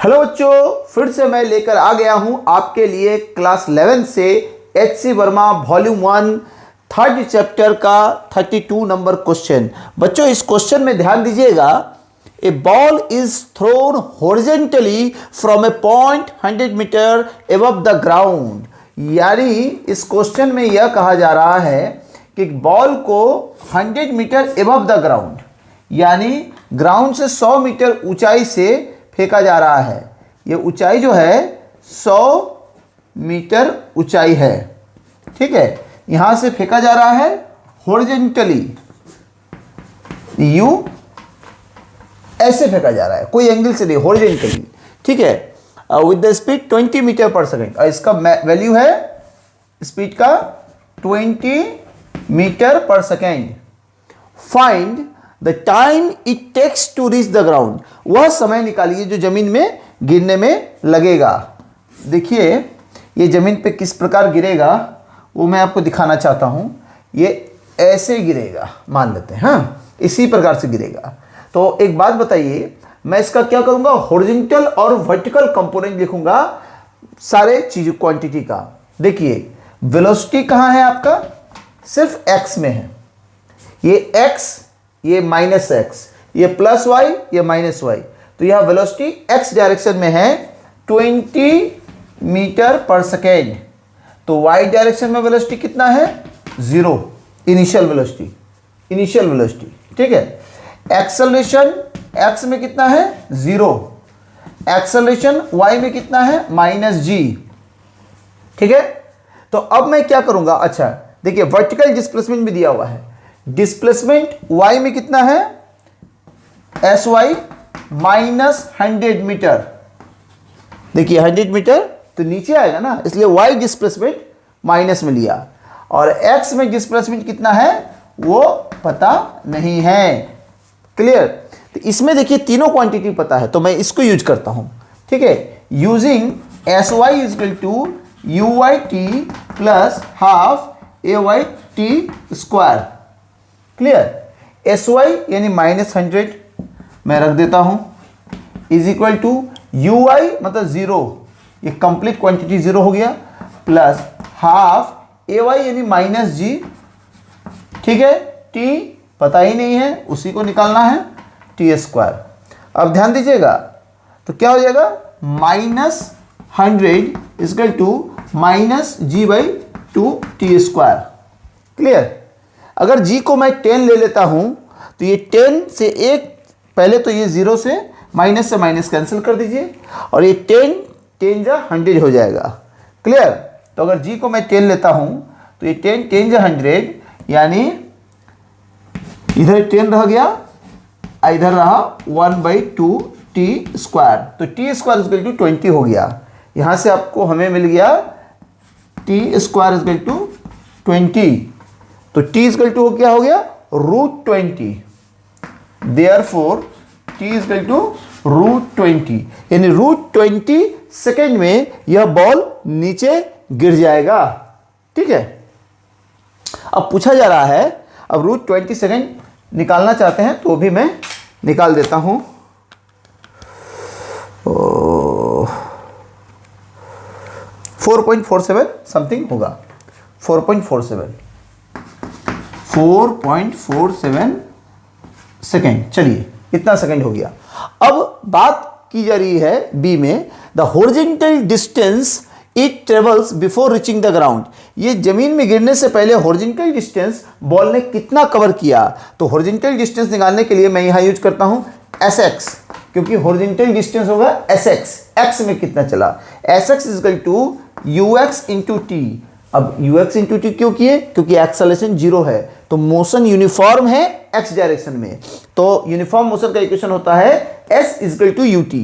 Hello बच्चों, फिर से मैं लेकर आ गया हूं आपके लिए क्लास 11 से HC Verma volume 1 third chapter का 32 नंबर क्वेश्चन। बच्चों इस क्वेश्चन में ध्यान दीजिएगा। A ball is thrown horizontally from a point 100 metre above the ground. यानी इस क्वेश्चन में यह कहा जा रहा है कि बॉल को 100 मीटर एबव द ग्राउंड यानी ग्राउंड से 100 मीटर ऊंचाई से फेंका जा रहा है। ये ऊंचाई जो है 100 मीटर ऊंचाई है, ठीक है। यहां से फेंका जा रहा है हॉरिजॉन्टली, यू ऐसे फेंका जा रहा है, कोई एंगल से नहीं, हॉरिजॉन्टली, ठीक है। With the speed 20 metre per second और इसका वैल्यू है स्पीड का 20 metre per second. Find the time it takes to reach the ground. वह समय निकालिए जो जमीन में गिरने में लगेगा। देखिए ये जमीन पे किस प्रकार गिरेगा वो मैं आपको दिखाना चाहता हूं। ये ऐसे गिरेगा, मान लेते हैं, हाँ इसी प्रकार से गिरेगा। तो एक बात बताइए, मैं इसका क्या करूंगा, हॉरिजॉन्टल और वर्टिकल कंपोनेंट लिखूंगा सारे चीज क्वांटिटी का। देखिए वेलोसिटी कहां है आपका, सिर्फ एक्स में है। ये एक्स, ये माइनस एक्स, ये प्लस वाई, ये माइनस वाई। तो यह वेलोसिटी एक्स डायरेक्शन में है 20 मीटर पर सेकेंड। तो वाई डायरेक्शन में वेलोसिटी कितना है, 0, इनिशियल वेलोसिटी, ठीक है। एक्सेलरेशन एक्स में कितना है, 0। एक्सेलरेशन वाई में कितना है, -g, ठीक है। तो अब मैं क्या करूंगा, अच्छा देखिए वर्टिकल डिस्प्लेसमेंट भी दिया हुआ है। डिस्प्लेसमेंट y में कितना है, sy -100 मीटर। देखिए 100 मीटर तो नीचे आएगा ना, इसलिए y डिस्प्लेसमेंट माइनस में लिया। और x में डिस्प्लेसमेंट कितना है वो पता नहीं है, क्लियर। तो इसमें देखिए तीनों क्वांटिटी पता है तो मैं इसको यूज करता हूं, ठीक है। Using sy equal to uyt plus half ayt square, clear. sy यानी -100 मैं रख देता हूं, इज इक्वल टू ui मतलब 0, ये कंप्लीट क्वांटिटी 0 हो गया, प्लस हाफ ay यानी -g, ठीक है। t पता ही नहीं है, उसी को निकालना है, t स्क्वायर। अब ध्यान दीजिएगा तो क्या हो जाएगा, -100 equal to -g/2 t square, clear. अगर g को मैं 10 ले लेता हूं तो ये 10 से एक, पहले तो ये 0 से माइनस कैंसिल कर दीजिए और ये 10 जा 100 हो जाएगा, क्लियर। तो अगर g को मैं 10 लेता हूं तो ये 10 जा 100 यानी इधर 10 रह गया, इधर रहा 1/2 t स्क्वायर। तो t स्क्वायर इक्वल टू 20 हो गया। यहां से आपको हमें मिल गया t स्क्वायर इक्वल टू 20। तो t इक्वल टू क्या हो गया, √20। देयरफॉर t इक्वल टू √20 यानी √20 सेकेंड में यह बॉल नीचे गिर जाएगा, ठीक है। अब पूछा जा रहा है, अब √20 सेकेंड निकालना चाहते हैं तो भी मैं निकाल देता हूं। 4.47 समथिंग होगा, 4.47 सेकेंड। चलिए इतना सेकेंड हो गया। अब बात की जा रही है बी में, the horizontal distance it travels before reaching the ground. ये जमीन में गिरने से पहले हॉरिजॉन्टल डिस्टेंस बॉल ने कितना कवर किया। तो हॉरिजॉन्टल डिस्टेंस निकालने के लिए मैं यहां यूज करता हूं sx, क्योंकि हॉरिजॉन्टल डिस्टेंस होगा sx, x में कितना चला, sx equal to ux into T. अब ux इंटू टी क्यों किए, क्योंकि एक्सेलरेशन 0 है तो मोशन यूनिफॉर्म है x डायरेक्शन में, तो यूनिफॉर्म मोशन का इक्वेशन होता है s इक्वल टू ut।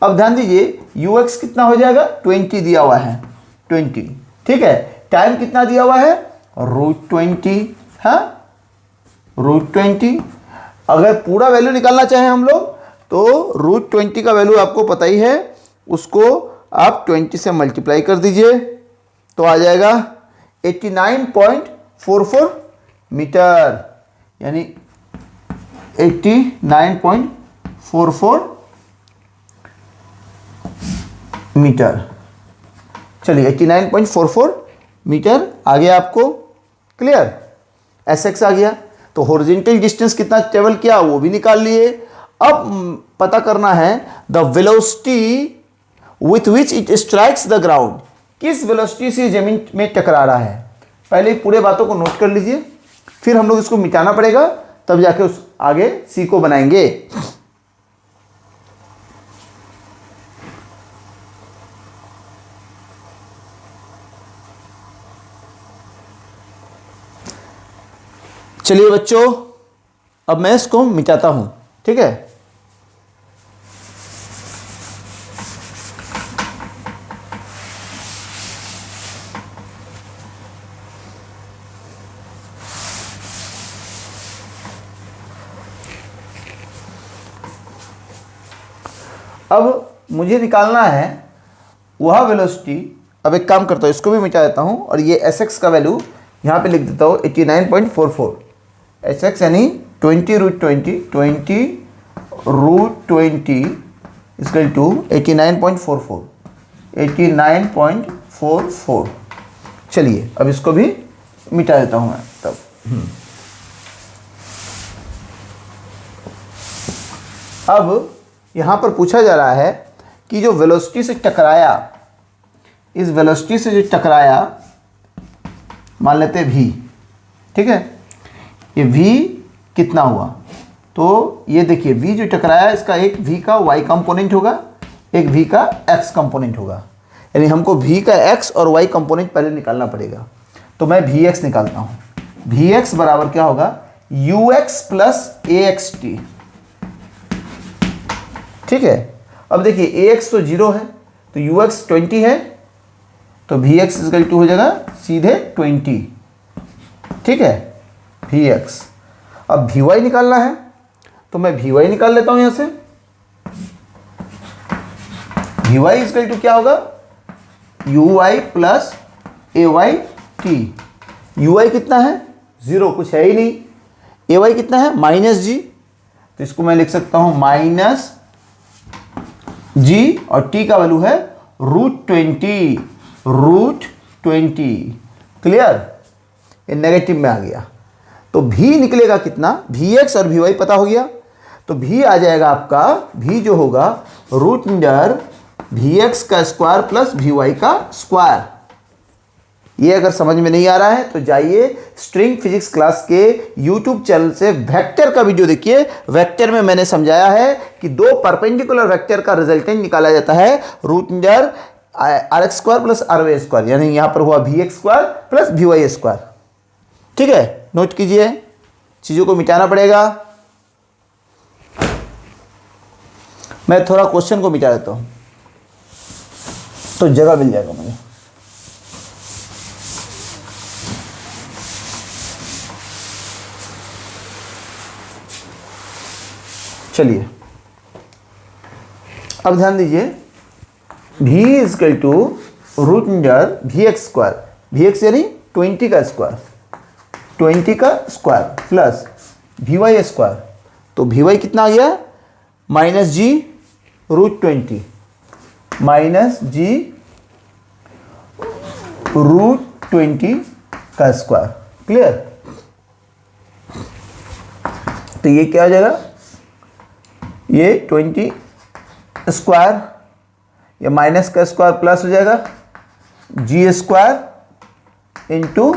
अब ध्यान दीजिए ux कितना हो जाएगा, 20 दिया हुआ है, 20, ठीक है। टाइम कितना दिया हुआ है, √20, हाँ √20। अगर पूरा वैल्यू निकालना चाहें हम लोग तो √20 का वैल्यू आपको पता ही है, उसको आप 20 से मल्टीप्लाई कर दीजिए तो आ जाएगा 89.44 मीटर, यानी 89.44 मीटर। चलिए 89.44 मीटर आ गया आपको, क्लियर। एस एक्स आ गया, तो हॉरिजॉन्टल डिस्टेंस कितना ट्रेवल किया वो भी निकाल लिए। अब पता करना है the velocity with which it strikes the ground, किस वेलोसिटी से जमीन में टकरा रहा है। पहले पूरे बातों को नोट कर लीजिए, फिर हम लोग इसको मिटाना पड़ेगा, तब जाके उस आगे सी को बनाएंगे। चलिए बच्चों, अब मैं इसको मिटाता हूं, ठीक है। अब मुझे निकालना है वह वेलोसिटी। अब एक काम करता हूँ, इसको भी मिटा देता हूँ और ये एस एक्स का वैल्यू यहाँ पे लिख देता हूँ 89.44। एस एक्स यानी 20√20 इक्वल टू 89.44। चलिए अब इसको भी मिटा देता हूँ मैं तब। अब यहाँ पर पूछा जा रहा है कि जो वेलोसिटी से टकराया, इस वेलोसिटी से जो टकराया मान लेते हैं v, ठीक है। ये v कितना हुआ, तो ये देखिए v जो टकराया इसका एक v का y कंपोनेंट होगा, एक v का x कंपोनेंट होगा। यानी हमको v का x और y कंपोनेंट पहले निकालना पड़ेगा। तो मैं vx निकालता हूँ। vx बराबर क्या होगा, ux प्लस axt, ठीक है। अब देखिए ax तो 0 है, तो ux 20 है, तो vx इक्वल टू हो जाएगा सीधे 20, ठीक है, vx। अब vy निकालना है, तो मैं vy निकाल लेता हूं यहां से। vy इक्वल टू क्या होगा, uy प्लस ayt। uy कितना है, 0, कुछ है ही नहीं। ay कितना है, -g, तो इसको मैं लिख सकता हूं -g और t का वैल्यू है √20। क्लियर, ये नेगेटिव में आ गया। तो v निकलेगा कितना, vx और vy पता हो गया, तो v आ जाएगा आपका, v जो होगा √vx का स्क्वायर प्लस vy का स्क्वायर। ये अगर समझ में नहीं आ रहा है तो जाइए स्ट्रिंग फिजिक्स क्लास के यूट्यूब चैनल से वेक्टर का वीडियो देखिए। वेक्टर में मैंने समझाया है कि दो परपेंडिकुलर वेक्टर का रिजल्टेंट निकाला जाता है √r x square plus r y square, यानी यहां पर हुआ v x square plus v y square, ठीक है। नोट कीजिए, चीजों को मिटाना पड़ेगा। मैं थोड़ा क्वेश्चन को मिटा देता हूं तो जगह मिल जाएगा मुझे। चलिए अब ध्यान दीजिए, v equal to √vx square, vx यानी 20 का स्क्वायर, 20 का स्क्वायर प्लस vy स्क्वायर। तो vy कितना आ गया, -g √20, -g √20 का स्क्वायर, क्लियर। तो ये क्या हो जाएगा, ये 20 स्क्वायर, ये माइनस का स्क्वायर प्लस हो जाएगा जी स्क्वायर इंटू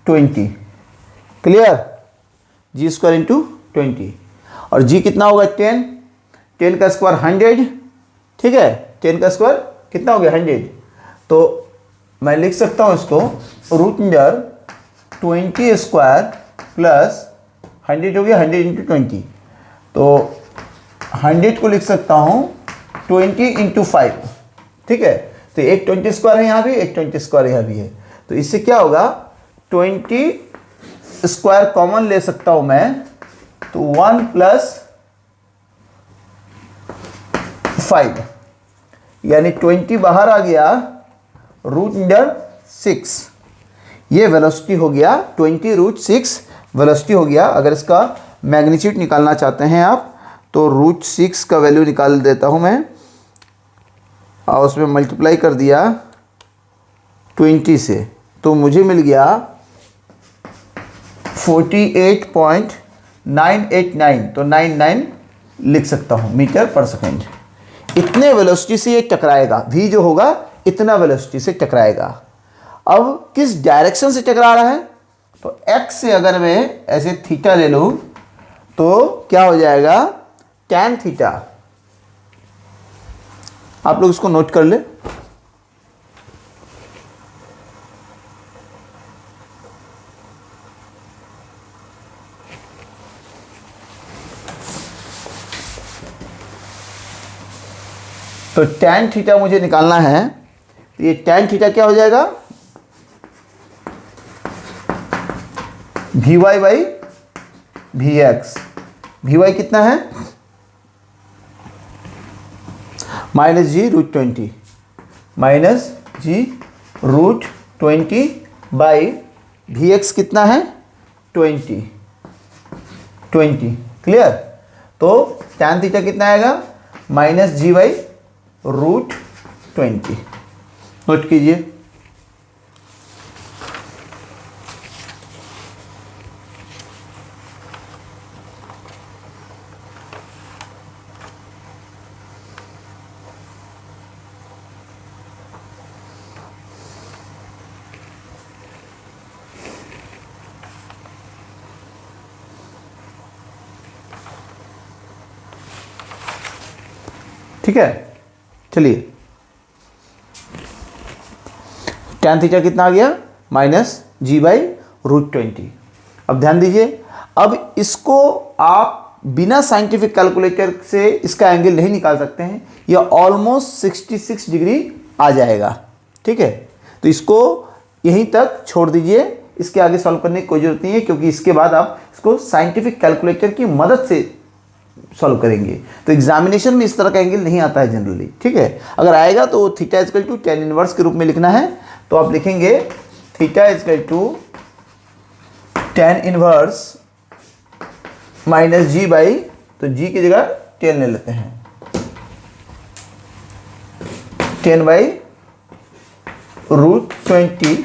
20, क्लियर, जी स्क्वायर इंटू 20। और जी कितना होगा 10, 10 का स्क्वायर 100, ठीक है, 10 का स्क्वायर कितना हो गया 100। तो मैं लिख सकता हूँ इसको √20 स्क्वायर प्लस 100 हो गया 100 इंटू 20। तो 100 को लिख सकता हूँ 20 इंटू 5, ठीक है। तो एक 20 स्क्वायर है यहाँ भी, एक 20 स्क्वायर यहाँ भी है। तो इससे क्या होगा, 20 स्क्वायर कॉमन ले सकता हूँ मैं, तो 1 प्लस 5 यानी 20 बाहर आ गया, √6। ये वेलोसिटी हो गया 20√6 वेलोसिटी हो गया। अगर इसका मैग्नीट्यूड निकालना चाहते हैं आप तो √6 का वैल्यू निकाल देता हूं मैं। और उसमें मल्टीप्लाई कर दिया 20 से, तो मुझे मिल गया 48.989, तो 99 लिख सकता हूँ मीटर पर सेकेंड। इतने वेलोसिटी से ये टकराएगा, v जो होगा इतना वेलोसिटी से टकराएगा। अब किस डायरेक्शन से टकरा रहा है, तो x से अगर मैं ऐसे थीटा ले लूँ तो क्या हो जाएगा, tan थीटा। आप लोग इसको नोट कर ले। तो tan थीटा मुझे निकालना है, तो ये tan थीटा क्या हो जाएगा, vy बाई vx। vy कितना है, -g√20, -g√20 बाई vx कितना है 20। क्लियर। तो tan थीटा कितना आएगा, -g/√20। नोट कीजिए। ठीक है, चलिए tan थीटा कितना आ गया, -g/√20। अब ध्यान दीजिए, अब इसको आप बिना साइंटिफिक कैलकुलेटर से इसका एंगल नहीं निकाल सकते हैं, यह ऑलमोस्ट 66 डिग्री आ जाएगा। ठीक है, तो इसको यहीं तक छोड़ दीजिए, इसके आगे सॉल्व करने की कोई जरूरत नहीं है, क्योंकि इसके बाद आप इसको साइंटिफिक कैलकुलेटर की मदद से सॉल्व करेंगे। तो एग्जामिनेशन में इस तरह का एंगल नहीं आता है जनरली। ठीक है, अगर आएगा तो theta equal to tan inverse के रूप में लिखना है, तो आप लिखेंगे theta equal to tan inverse -g by, तो g की जगह 10 ले लेते हैं, 10/√20।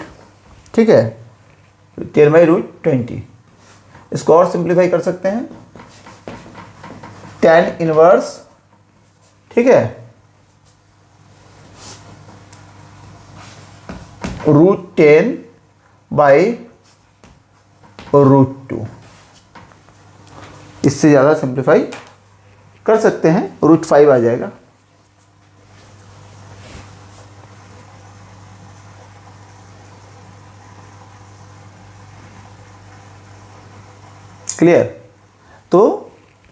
ठीक है, 10/√20। इसको और सिंप्लीफाई कर सकते हैं, tan इनवर्स, ठीक है, √10/√2। इससे ज़्यादा सिंप्लीफाई कर सकते हैं, √5 आ जाएगा। क्लियर। तो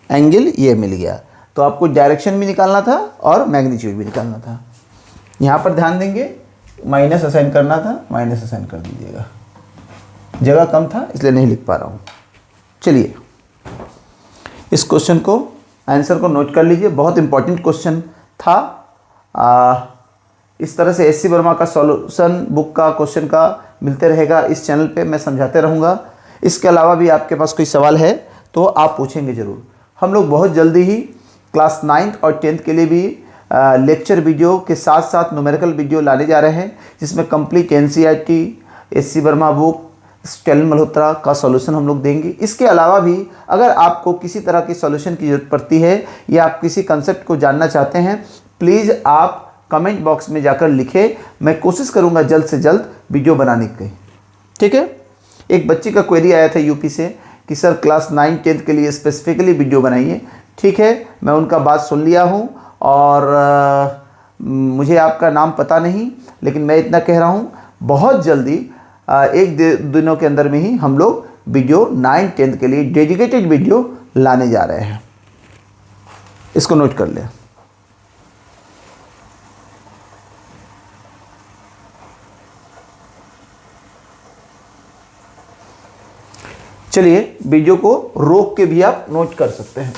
एंगल ये मिल गया, तो आपको डायरेक्शन भी निकालना था और मैग्नीट्यूड भी निकालना था। यहाँ पर ध्यान देंगे, माइनस असाइन करना था, माइनस असाइन कर दीजिएगा, जगह कम था इसलिए नहीं लिख पा रहा हूँ। चलिए इस क्वेश्चन को, आंसर को नोट कर लीजिए, बहुत इंपॉर्टेंट क्वेश्चन था। इस तरह से एससी वर्मा का सॉल्यूशन बुक का क्वेश्चन का मिलते रहेगा इस चैनल पे, मैं समझाते रहूँगा। इसके अलावा भी आपके पास कोई सवाल है तो आप पूछेंगे ज़रूर। हम लोग बहुत जल्दी ही क्लास 9th और 10th के लिए भी लेक्चर वीडियो के साथ साथ न्यूमेरिकल वीडियो लाने जा रहे हैं, जिसमें complete NCERT, SC Verma book, Stalin Malhotra का सॉल्यूशन हम लोग देंगे। इसके अलावा भी अगर आपको किसी तरह की सॉल्यूशन की ज़रूरत पड़ती है या आप किसी कंसेप्ट को जानना चाहते हैं, प्लीज़ आप कमेंट बॉक्स में जाकर लिखें, मैं कोशिश करूँगा जल्द से जल्द वीडियो बनाने की। ठीक है, एक बच्ची का क्वेरी आया था यूपी से कि सर क्लास 9, 10th के लिए स्पेसिफिकली वीडियो बनाइए। ठीक है, मैं उनका बात सुन लिया हूँ और मुझे आपका नाम पता नहीं, लेकिन मैं इतना कह रहा हूँ बहुत जल्दी एक दिनों के अंदर में ही हम लोग वीडियो 9, 10th के लिए डेडिकेटेड वीडियो लाने जा रहे हैं। इसको नोट कर लें। चलिए वीडियो को रोक के भी आप नोट कर सकते हैं।